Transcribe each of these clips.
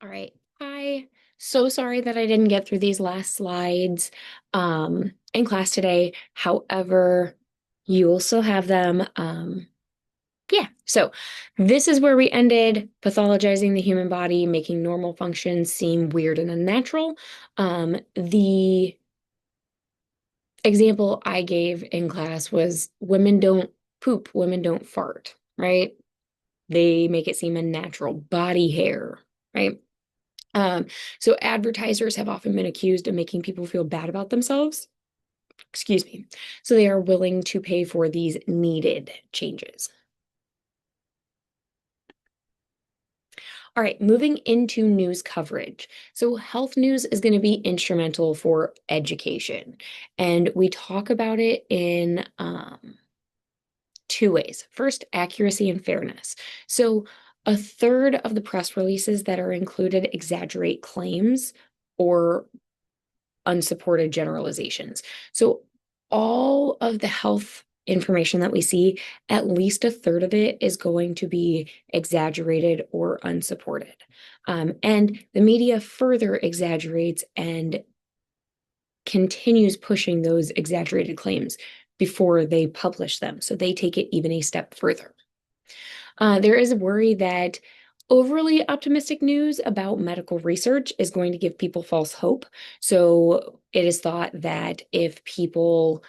All right. Hi. So sorry that I didn't get through these last slides in class today. However, you will still have them. Yeah. So this is where we ended pathologizing the human body, making normal functions seem weird and unnatural. The example I gave in class was women don't poop, women don't fart, right? They make it seem unnatural. Body hair, right? Um, so advertisers have often been accused of making people feel bad about themselves. Excuse me. So they are willing to pay for these needed changes. All right, moving into news coverage. So health news is going to be instrumental for education. And we talk about it in two ways. First, accuracy and fairness. So a third of the press releases that are included exaggerate claims or unsupported generalizations. So all of the health information that we see, at least a third of it is going to be exaggerated or unsupported. And the media further exaggerates and continues pushing those exaggerated claims before they publish them. So they take it even a step further. There is a worry that overly optimistic news about medical research is going to give people false hope. So it is thought that if people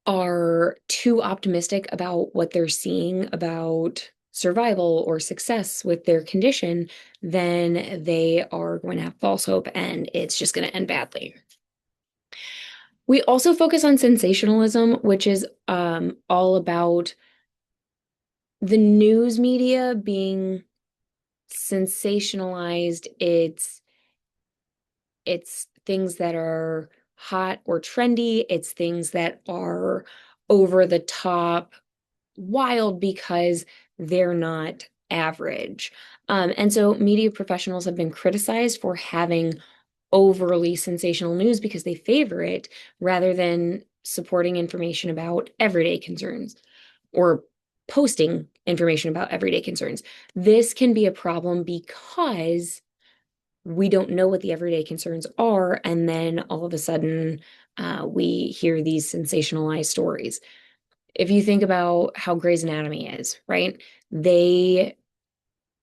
are too optimistic about what they're seeing about survival or success with their condition, then they are going to have false hope and it's just going to end badly. We also focus on sensationalism, which is all about the news media being sensationalized. It's things that are hot or trendy. It's things that are over the top wild because they're not average. And so media professionals have been criticized for having overly sensational news because they favor it rather than supporting information about everyday concerns or posting information about everyday concerns. This can be a problem because we don't know what the everyday concerns are. And then all of a sudden, we hear these sensationalized stories. If you think about how Grey's Anatomy is, right? They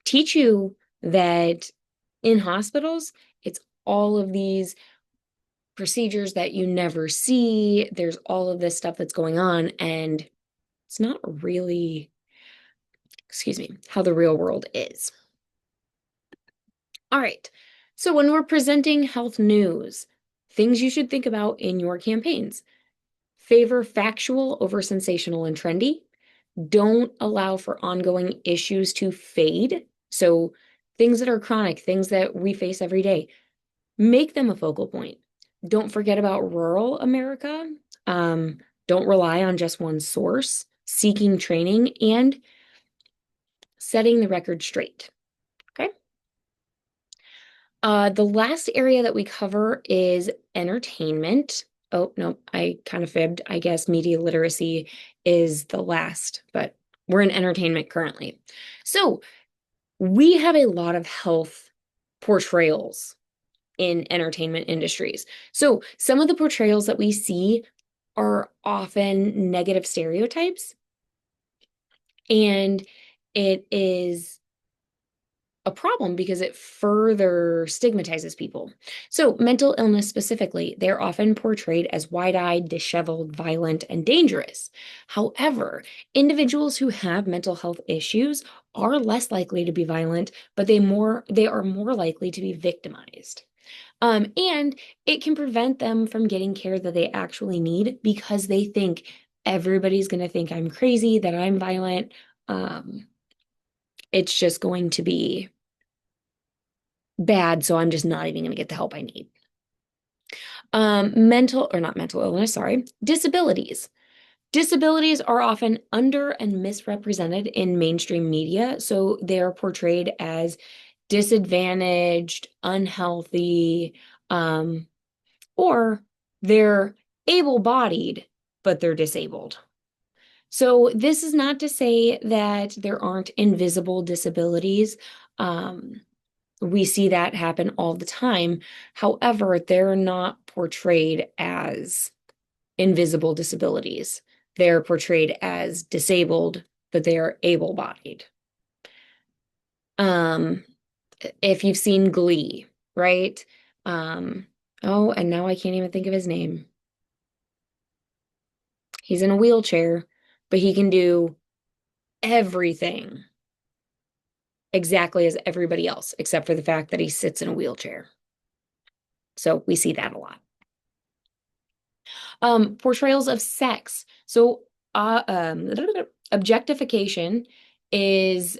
teach you that in hospitals, it's all of these procedures that you never see. There's all of this stuff that's going on, and it's not really, excuse me, how the real world is. All right. So when we're presenting health news, things you should think about in your campaigns. Favor factual over sensational and trendy. Don't allow for ongoing issues to fade. So things that are chronic, things that we face every day, make them a focal point. Don't forget about rural America. Um, don't rely on just one source, seeking training and setting the record straight. Okay. The last area that we cover is entertainment. Oh, no, I kind of fibbed. I guess media literacy is the last, but we're in entertainment currently. So we have a lot of health portrayals in entertainment industries. So some of the portrayals that we see are often negative stereotypes, and it is a problem because it further stigmatizes people. So, mental illness specifically, they're often portrayed as wide-eyed, disheveled, violent, and dangerous. However, individuals who have mental health issues are less likely to be violent, but they are more likely to be victimized. And it can prevent them from getting care that they actually need because they think everybody's going to think I'm crazy, that I'm violent. It's just going to be bad, so I'm just not even going to get the help I need. Mental or not mental illness, sorry, disabilities. Disabilities are often under and misrepresented in mainstream media, so they're portrayed as disadvantaged, unhealthy, or they're able-bodied, but they're disabled. So this is not to say that there aren't invisible disabilities. We see that happen all the time. However, they're not portrayed as invisible disabilities. They're portrayed as disabled, but they are able-bodied. Um, if you've seen Glee, right? Oh, and now I can't even think of his name. He's in a wheelchair, but he can do everything exactly as everybody else, except for the fact that he sits in a wheelchair. So we see that a lot. Portrayals of sex. So, objectification is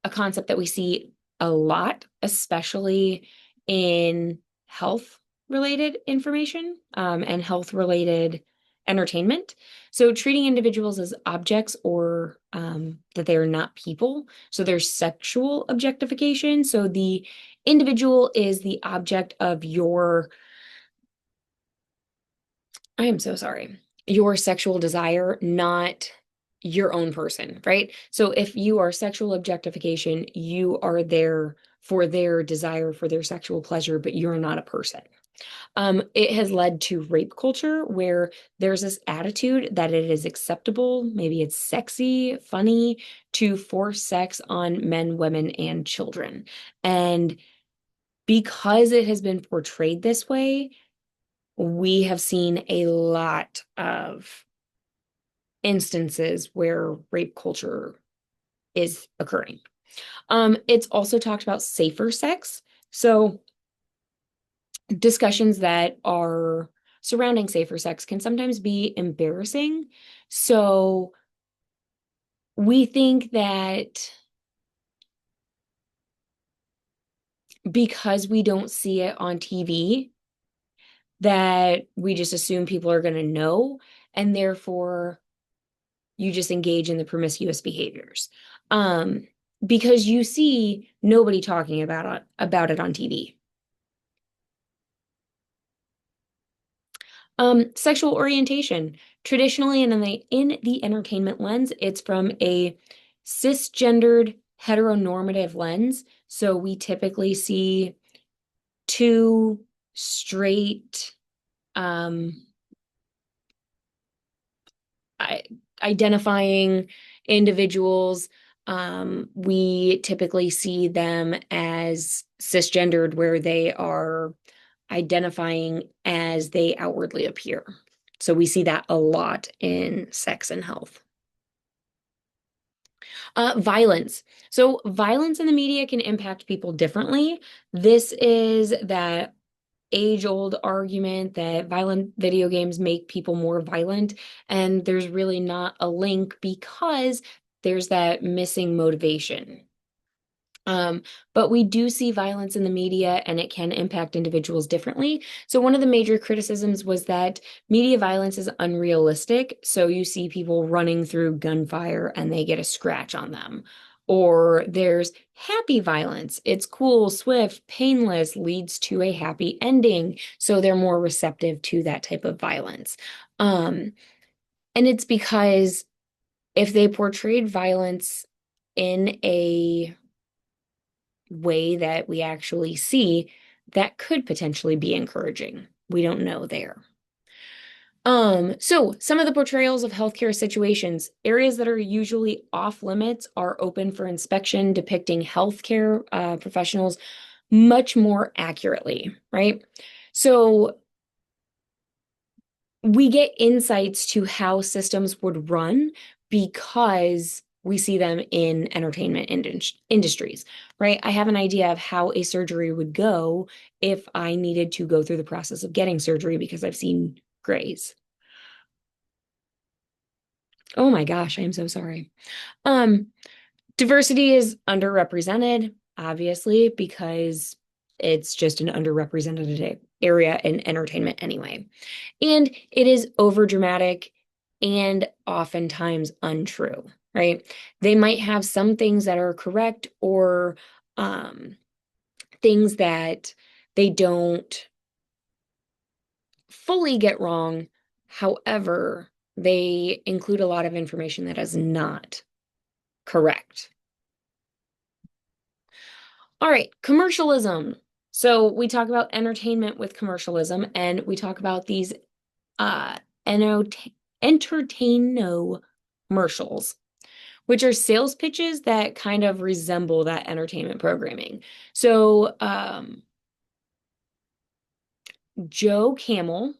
a concept that we see a lot, especially in health related information, and health related entertainment. So, treating individuals as objects or that they are not people. So, there's sexual objectification. So, the individual is the object of your I am so sorry. Your sexual desire, not your own person, right? So if you are sexual objectification, you are there for their desire, for their sexual pleasure, but you're not a person. It has led to rape culture where there's this attitude that it is acceptable, maybe it's sexy, funny, to force sex on men, women, and children. And because it has been portrayed this way, we have seen a lot of instances where rape culture is occurring. It's also talked about safer sex. So discussions that are surrounding safer sex can sometimes be embarrassing. So we think that because we don't see it on TV, that we just assume people are going to know, and therefore you just engage in the promiscuous behaviors. Um, because you see nobody talking about it on TV. Sexual orientation. Traditionally, and in the entertainment lens, it's from a cisgendered heteronormative lens. So we typically see two straight um, identifying individuals. We typically see them as cisgendered, where they are identifying as they outwardly appear. So we see that a lot in sex and health. Violence. So violence in the media can impact people differently. This is that age-old argument that violent video games make people more violent, and there's really not a link because there's that missing motivation. But we do see violence in the media and it can impact individuals differently. So, one of the major criticisms was that media violence is unrealistic. So, you see people running through gunfire and they get a scratch on them. Or there's happy violence. It's cool, swift, painless, leads to a happy ending. So, they're more receptive to that type of violence. And it's because if they portrayed violence in a way that we actually see, that could potentially be encouraging. We don't know there. So some of the portrayals of healthcare situations, areas that are usually off limits are open for inspection, depicting healthcare professionals much more accurately, right? So we get insights to how systems would run because we see them in entertainment industries, right? I have an idea of how a surgery would go if I needed to go through the process of getting surgery because I've seen Grays. Oh my gosh, I am so sorry. Um, Diversity is underrepresented, obviously, because it's just an underrepresented area in entertainment anyway. And it is overdramatic and oftentimes untrue, right? They might have some things that are correct or um, things that they don't fully get wrong. However, they include a lot of information that is not correct. All right, commercialism. So we talk about entertainment with commercialism, and we talk about these uh entertaino commercials, which are sales pitches that kind of resemble that entertainment programming. So Joe Camel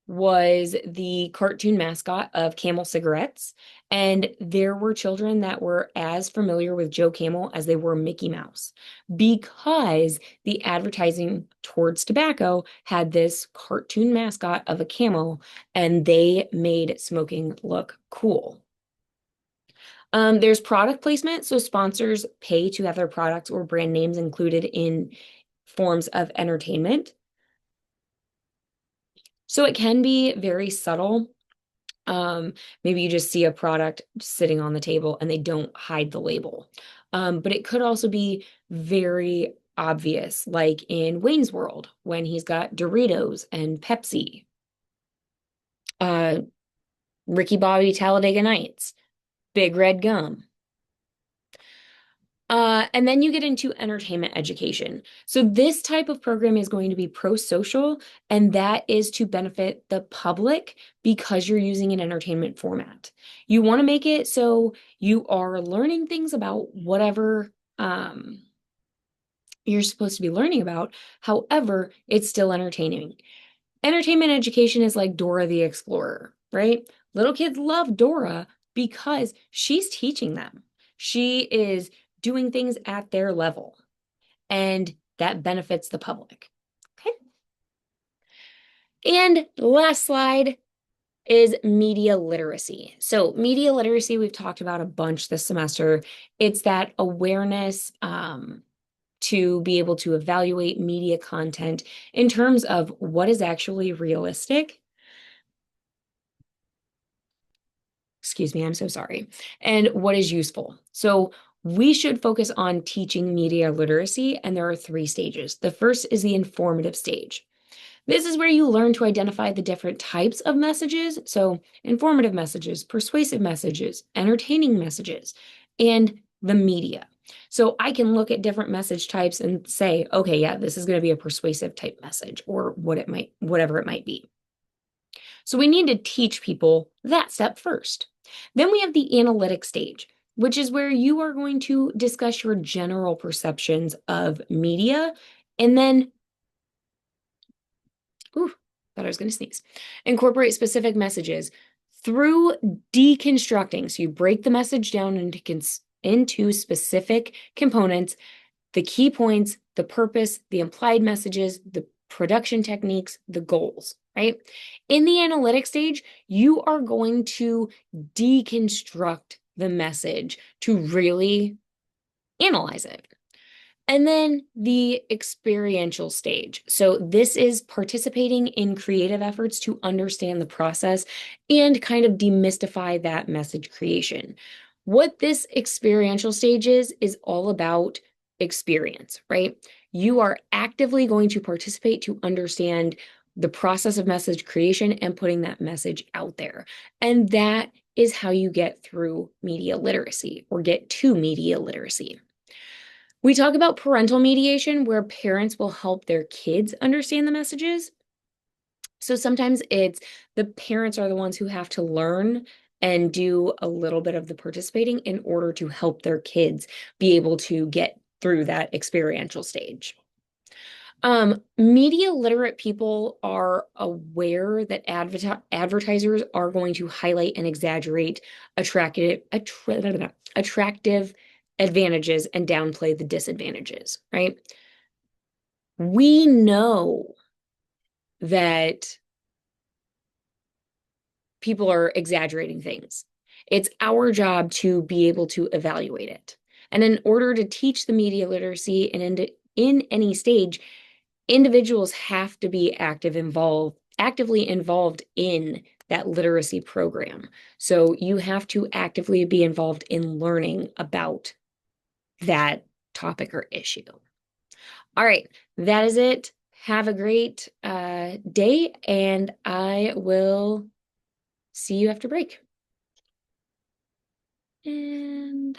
was the cartoon mascot of Camel cigarettes, and there were children that were as familiar with Joe Camel as they were Mickey Mouse because the advertising towards tobacco had this cartoon mascot of a camel, and they made smoking look cool. There's product placement, so sponsors pay to have their products or brand names included in forms of entertainment. So it can be very subtle. Maybe you just see a product sitting on the table and they don't hide the label. But it could also be very obvious, like in Wayne's World when he's got Doritos and Pepsi. Uh, Ricky Bobby Talladega Nights, Big Red Gum. And then you get into entertainment education. So this type of program is going to be pro-social, and that is to benefit the public because you're using an entertainment format. You want to make it so you are learning things about whatever you're supposed to be learning about. However, it's still entertaining. Entertainment education is like Dora the Explorer, right? Little kids love Dora because she's teaching them. She is doing things at their level, and that benefits the public. Okay. And the last slide is media literacy. So, media literacy, we've talked about a bunch this semester. It's that awareness to be able to evaluate media content in terms of what is actually realistic. Excuse me, I'm so sorry. And what is useful. So we should focus on teaching media literacy, and there are 3 stages. The first is the informative stage. This is where you learn to identify the different types of messages. So informative messages, persuasive messages, entertaining messages, and the media. So I can look at different message types and say, okay, yeah, this is going to be a persuasive type message or whatever it might be. So we need to teach people that step first. Then we have the analytic stage, which is where you are going to discuss your general perceptions of media and then, thought I was going to sneeze, incorporate specific messages through deconstructing. So you break the message down into specific components, the key points, the purpose, the implied messages, the production techniques, the goals, right? In the analytic stage, you are going to deconstruct the message to really analyze it. And then the experiential stage. So this is participating in creative efforts to understand the process and kind of demystify that message creation. What this experiential stage is all about experience, right? You are actively going to participate to understand the process of message creation and putting that message out there. And that is how you get through media literacy or get to media literacy. We talk about parental mediation, where parents will help their kids understand the messages. So sometimes it's the parents are the ones who have to learn and do a little bit of the participating in order to help their kids be able to get through that experiential stage. Media literate people are aware that advertisers are going to highlight and exaggerate attractive advantages and downplay the disadvantages, right? We know that people are exaggerating things. It's our job to be able to evaluate it. And in order to teach the media literacy and in any stage, individuals have to be actively involved in that literacy program. So you have to actively be involved in learning about that topic or issue. All right, that is it. Have a great day, and I will see you after break. And